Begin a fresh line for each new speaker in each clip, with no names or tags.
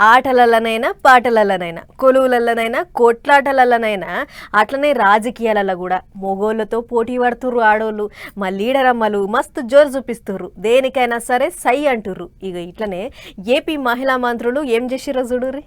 ఆటలలోనైనా పాటలలోనైనా కొలువులలోనైనా కొట్లాటలలోనైనా అట్లనే రాజకీయాలలో కూడా మొగోళ్ళతో పోటీ పడుతుర్రు ఆడోళ్ళు. మా లీడరమ్మలు మస్తు జోరు చూపిస్తుర్రు, దేనికైనా సరే సై అంటుర్రు. ఇక ఇట్లనే ఏపీ మహిళా మంత్రులు ఏం చేసిర్రో చూడుర్రి.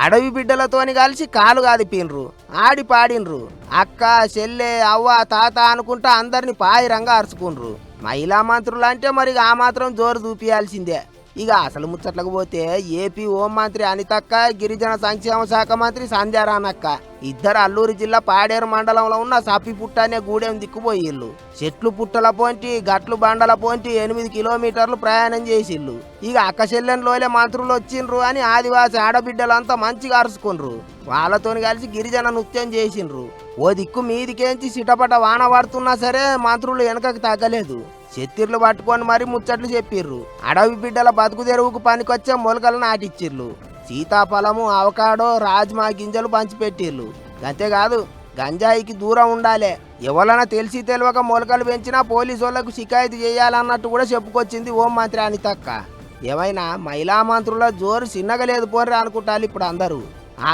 అడవి బిడ్డలతోని కలిసి కాలు కాదిపిన్రు, ఆడి పాడిన్రు. అక్క చెల్లె అవ్వ తాత అనుకుంటా అందరిని పాయిరంగా అరుచుకుండ్రు. మహిళా మంత్రులు అంటే మరి ఆ మాత్రం జోరు చూపియాల్సిందే. ఇక అసలు ముచ్చట్లకు పోతే ఏపీ హోంమంత్రి అనితక్క, గిరిజన సంక్షేమ శాఖ మంత్రి సంధ్యారాణక్క ఇద్దరు అల్లూరు జిల్లా పాడేరు మండలంలో ఉన్న సప్పిపుట్ట అనే గూడెం దిక్కుపోయిల్లు. చెట్లు పుట్టల పోంటి గట్లు బండల పోంటి 8 కిలోమీటర్లు ప్రయాణం చేసిల్లు. ఇక అక్క చెల్లెన్లోలే మంత్రులు వచ్చిండ్రు అని ఆదివాసి ఆడబిడ్డలంతా మంచిగా అరుచుకుండ్రు. వాళ్ళతోని కలిసి గిరిజన నృత్యం చేసిండ్రు. ఓ దిక్కు మీదికేంచి సిటపట వాన పడుతున్నా సరే మంత్రులు వెనకకు తగ్గలేదు. చెత్తిర్లు పట్టుకొని మరి ముచ్చట్లు చెప్పిర్రు. అడవి బిడ్డల బతుకు తెరువుకు పనికొచ్చే మొలకలు నాటిచ్చిర్రు. సీతాఫలము, అవకాడో, రాజ్మా గింజలు పంచిపెట్టిర్రు. అంతేకాదు గంజాయికి దూరం ఉండాలి, ఎవరైనా తెలిసి తెలియక మొలకలు పెంచినా పోలీసు వాళ్ళకు షికాయతు చేయాలన్నట్టు కూడా చెప్పుకొచ్చింది హోంమంత్రి అనితక్క. ఏమైనా మహిళా మంత్రుల జోరు చిన్నగా లేదు పోర్రి అనుకుంటారు ఇప్పుడు అందరూ.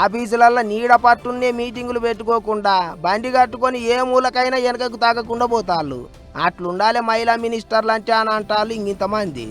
ఆఫీసులలో నీడ పట్టున్నే మీటింగులు పెట్టుకోకుండా బండి కట్టుకొని ఏ మూలకైనా వెనకకు తాగకుండా పోతాళ్ళు. అట్లుండాలి మహిళా మినిస్టర్లు అంటే అని అంటారు ఇంతమంది.